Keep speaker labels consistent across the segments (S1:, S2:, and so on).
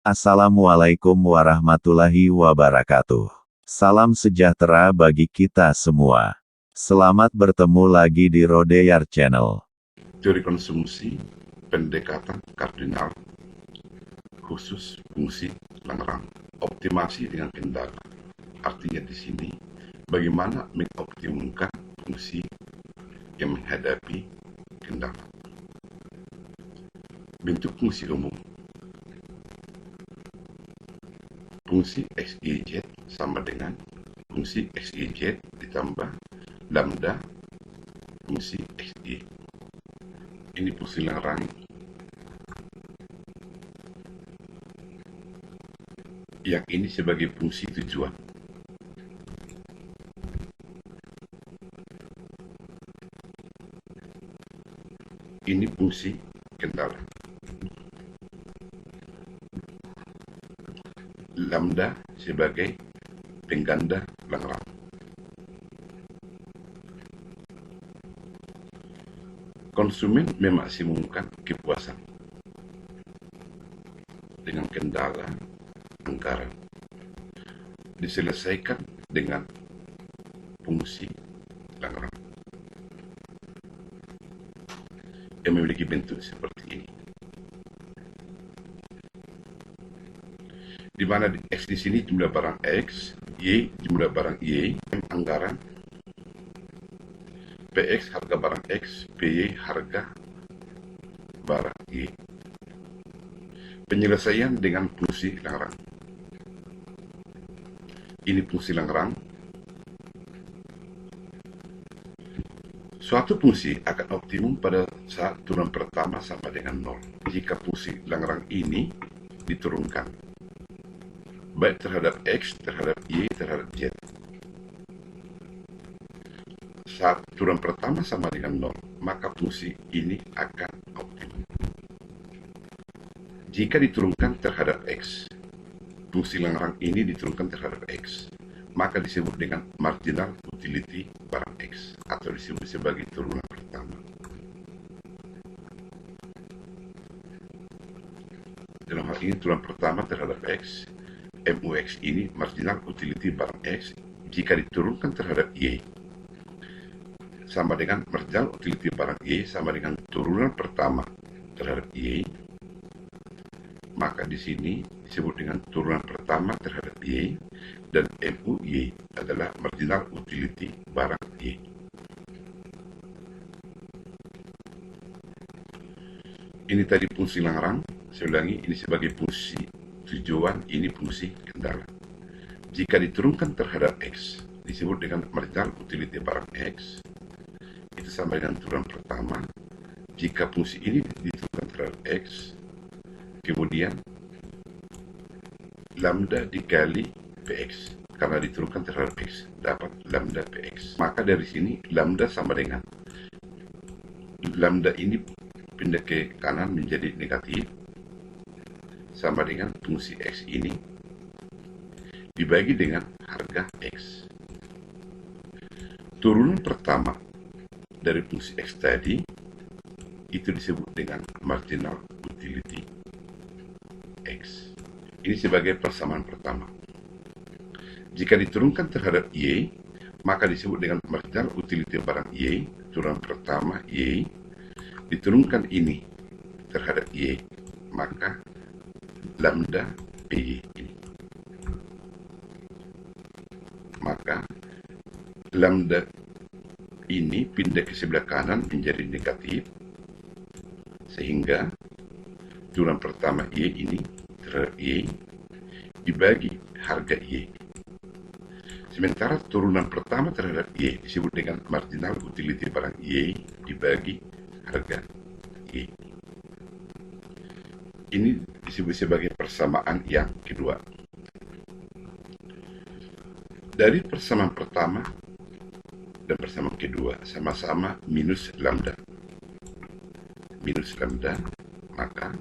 S1: Assalamualaikum warahmatullahi wabarakatuh. Salam sejahtera bagi kita semua. Selamat bertemu lagi di Rodeyar Channel.
S2: Teori konsumsi, pendekatan kardinal, khusus fungsi Lagrange, optimasi dengan kendala. Artinya di sini, bagaimana mengoptimumkan fungsi yang menghadapi kendala. Bentuk fungsi umum. Fungsi X, Y, Z sama dengan fungsi X, Y, Z ditambah lambda fungsi X, Y. Ini fungsi Lagrange yang ini sebagai fungsi tujuan. Ini fungsi kendala. Lambda sebagai pengganda Lagrange. Konsumen memaksimumkan kepuasan dengan kendala anggaran diselesaikan dengan fungsi Lagrange yang memiliki bentuk seperti ini, di mana X di sini jumlah barang X, Y jumlah barang Y, M anggaran, PX harga barang X, PY harga barang Y. Penyelesaian dengan fungsi Lagrange. Ini fungsi Lagrange. Suatu fungsi akan optimum pada saat turunan pertama sama dengan 0 jika fungsi Lagrange ini diturunkan, baik terhadap X, terhadap Y, terhadap Z. Saat turunan pertama sama dengan 0, maka fungsi ini akan optimum. Jika diturunkan terhadap X, fungsi Lagrange ini diturunkan terhadap X, maka disebut dengan marginal utility barang X, atau disebut sebagai turunan pertama. Dalam hal ini turunan pertama terhadap X, MUX ini marginal utility barang X, jika diturunkan terhadap Y, sama dengan marginal utility barang Y sama dengan turunan pertama terhadap Y, maka di sini disebut dengan turunan pertama terhadap Y, dan MUY adalah marginal utility barang Y. Ini tadi fungsi Lagrange. Saya ulangi, ini sebagai fungsi tujuan, ini fungsi kendala. Jika diturunkan terhadap X, disebut dengan marginal utility barang X, itu sama dengan turunan pertama. Jika fungsi ini diturunkan terhadap X, kemudian lambda dikali PX, karena diturunkan terhadap X, dapat lambda PX. Maka dari sini lambda sama dengan lambda ini pindah ke kanan menjadi negatif, sama dengan fungsi X ini dibagi dengan harga X. Turunan pertama dari fungsi X tadi itu disebut dengan marginal utility X. Ini sebagai persamaan pertama. Jika diturunkan terhadap Y, maka disebut dengan marginal utility barang Y, turunan pertama Y, diturunkan ini terhadap Y, maka lambda PY ini. Maka lambda ini pindah ke sebelah kanan menjadi negatif, sehingga turunan pertama Y ini terhadap Y dibagi harga Y. Sementara turunan pertama terhadap Y disebut dengan marginal utility barang Y dibagi harga Y. Ini disebut sebagai persamaan yang kedua. Dari persamaan pertama dan persamaan kedua sama-sama minus lambda. Minus lambda, maka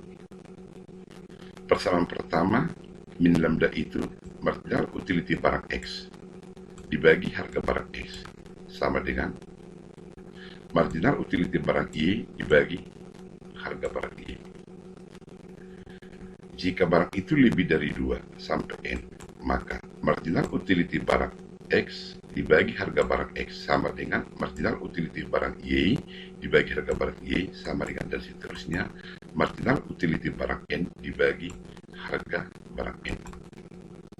S2: persamaan pertama min lambda itu marginal utility barang X dibagi harga barang X, sama dengan marginal utility barang Y dibagi harga barang Y. Jika barang itu lebih dari 2 sampai N, maka marginal utility barang X dibagi harga barang X sama dengan marginal utility barang Y dibagi harga barang Y sama dengan, dan seterusnya, marginal utility barang N dibagi harga barang N.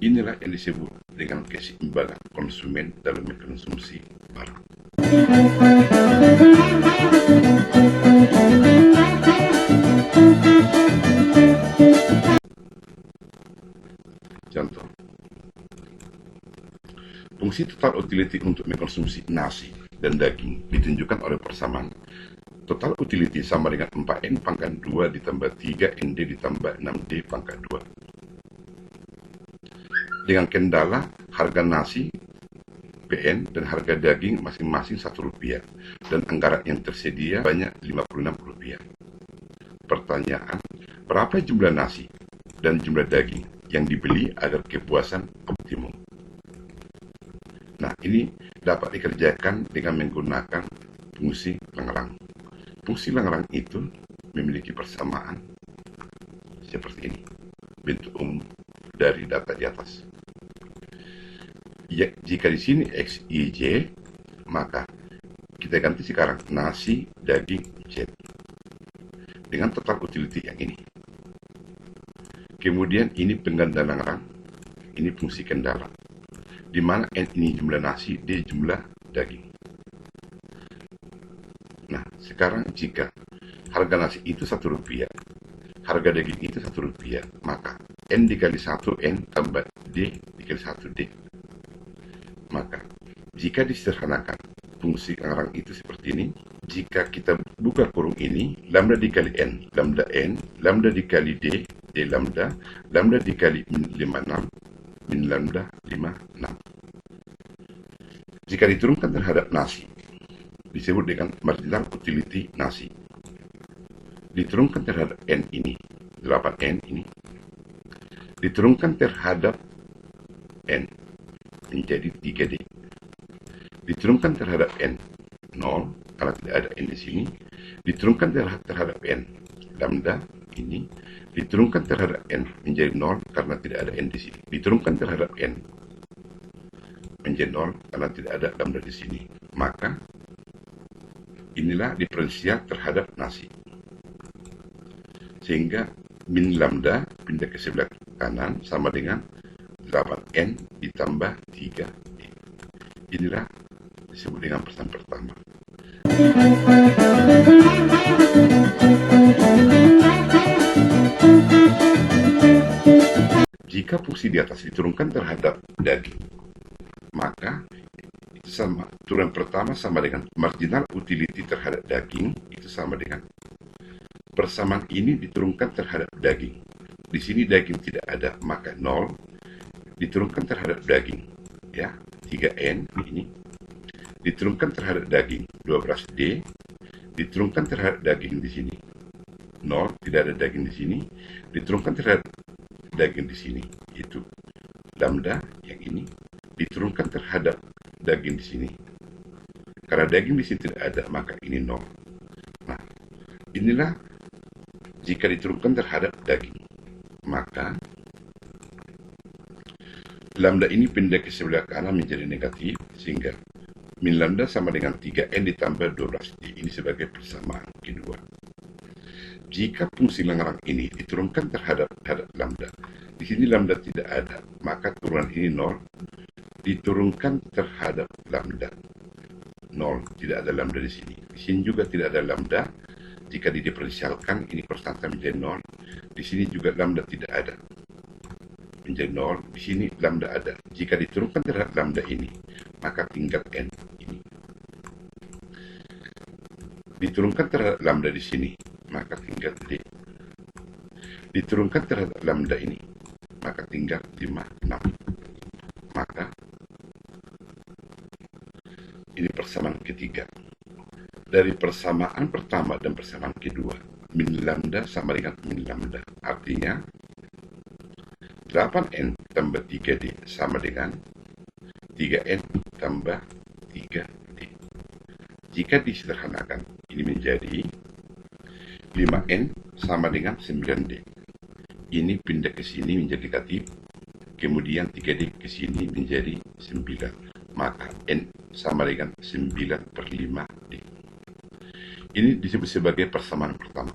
S2: Inilah yang disebut dengan keseimbangan konsumen dalam mengkonsumsi barang. Contoh, fungsi total utility untuk mengkonsumsi nasi dan daging ditunjukkan oleh persamaan total utility sama dengan 4N pangkat 2 ditambah 3ND ditambah 6D pangkat 2. Dengan kendala harga nasi PN dan harga daging masing-masing Rp1 dan anggaran yang tersedia banyak Rp56. Pertanyaan, berapa jumlah nasi dan jumlah daging yang dibeli agar kepuasan optimum? Nah, ini dapat dikerjakan dengan menggunakan fungsi Lagrange. Fungsi Lagrange itu memiliki persamaan seperti ini, bentuk umum dari data di atas. Ya, jika di sini X, Y, Z, maka kita ganti sekarang nasi, daging, Z dengan total utility yang ini. Kemudian ini penggandaan Lagrange, ini fungsi kendala, di mana N ini jumlah nasi, D jumlah daging. Nah, sekarang jika harga nasi itu Rp1, harga daging itu Rp1, maka N dikali 1N tambah D dikali 1D. Maka, jika disederhanakan, fungsi Lagrange itu seperti ini. Jika kita buka kurung ini, lambda dikali N, lambda dikali D, D lambda, lambda dikali min 56, min lambda 56. Jika diturunkan terhadap nasi, disebut dengan marginal utility nasi. Diturunkan terhadap N ini, 8N ini, diturunkan terhadap N menjadi 3D. Diturunkan terhadap N 0 karena tidak ada N di sini. Diturunkan terhadap N lambda ini, diturunkan terhadap N menjadi 0 karena tidak ada N di sini. Diturunkan terhadap N menjadi 0 karena tidak ada lambda di sini. Maka inilah diferensial terhadap nasi. Sehingga min lambda pindah ke sebelah kanan sama dengan 8N ditambah 3D. Inilah disebut dengan persamaan pertama. Jika fungsi di atas diturunkan terhadap daging, maka itu sama, turunan pertama sama dengan marginal utility terhadap daging, itu sama dengan persamaan ini diturunkan terhadap daging. Di sini daging tidak ada, maka 0 diturunkan terhadap daging, ya, 3N ini diturunkan terhadap daging 12D, diturunkan terhadap daging di sini 0, tidak ada daging di sini, diturunkan terhadap daging di sini, itu lambda yang ini diturunkan terhadap daging di sini. Karena daging di sini tidak ada, maka ini 0. Nah, inilah jika diturunkan terhadap daging, maka lambda ini pindah ke sebelah kanan menjadi negatif, sehingga min lambda sama dengan 3N ditambah 12D. Ini sebagai persamaan kedua. Jika fungsi Lagrange ini diturunkan terhadap lambda, di sini lambda tidak ada, maka turunan ini 0, diturunkan terhadap lambda 0, tidak ada lambda di sini. Di sini juga tidak ada lambda. Jika didiferensialkan, ini konstanta menjadi 0. Di sini juga lambda tidak ada, menjadi 0. Di sini lambda ada. Jika diturunkan terhadap lambda ini, maka tinggal N ini. Diturunkan terhadap lambda di sini, maka tinggal D. Diturunkan terhadap lambda ini, maka tinggal 56. Maka ini persamaan ketiga. Dari persamaan pertama dan persamaan kedua, min lambda sama dengan min lambda. Artinya 8N tambah 3D sama dengan 3N tambah 3D. Jika disederhanakan, ini menjadi 5N sama dengan 9D. ini pindah ke sini menjadi negatif, kemudian 3D ke sini menjadi 9. Maka N sama dengan 9/5D. Ini disebut sebagai persamaan pertama.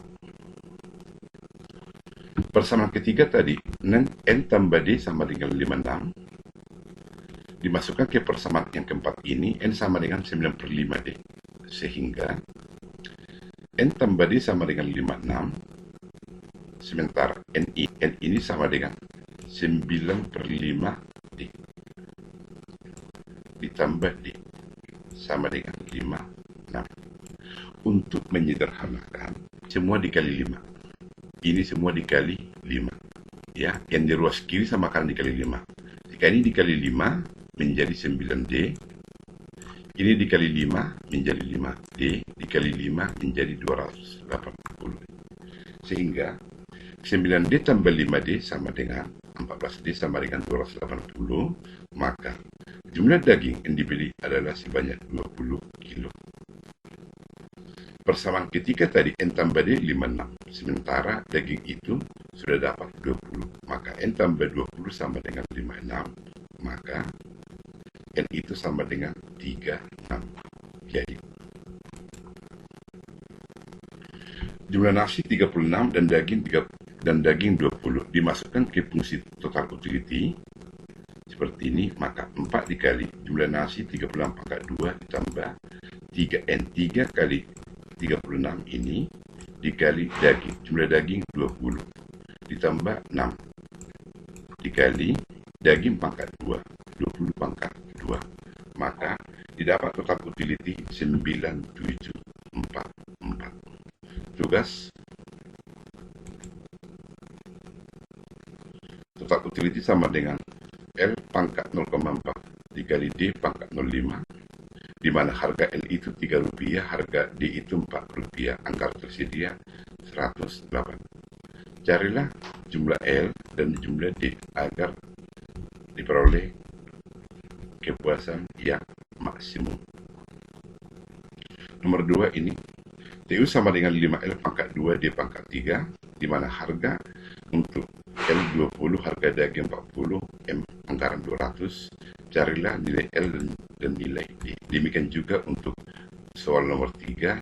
S2: Persamaan ketiga tadi, N tambah D sama dengan 56. Dimasukkan ke persamaan yang keempat ini, N sama dengan 9/5D. Sehingga N tambah D sama dengan 56. Sementara N ini sama dengan 9/5D. Ditambah D sama dengan 56. Untuk menyederhanakan, semua dikali 5. Ini semua dikali 5. Ya, yang di ruas kiri samakan dikali 5. Jika ini dikali 5 menjadi 9D. Ini dikali 5 menjadi 5D. Dikali 5 menjadi 280. Sehingga 9D tambah 5D sama dengan 14D sama dengan 280. Maka jumlah daging yang dibeli adalah sebanyak 20 kilo. Persamaan ketiga tadi N tambah D 56. Sementara daging itu sudah dapat 20. Maka N tambah 20 sama dengan 56. Maka N itu sama dengan 36. Jadi jumlah nasi 36 dan daging 20 dimasukkan ke fungsi total utility seperti ini. Maka 4 dikali jumlah nasi 36 pangkat 2 ditambah 3N 3 kali 36 ini dikali daging, jumlah daging 20 ditambah 6 dikali daging pangkat 2, 20 pangkat 2. Maka didapat total utility 9744. Tugas total utility sama dengan L pangkat 0,4 dikali D pangkat 0,5, di mana harga L itu Rp3, harga D itu Rp4. Angka tersedia 108. Carilah jumlah L dan jumlah D agar diperoleh kepuasan yang maksimum. Nomor 2 ini, TU sama dengan 5L pangkat 2 D pangkat 3, di mana harga untuk L 20, harga daging 40, M anggaran 200. Carilah nilai L dan nilai D. Demikian juga untuk soal nomor 3,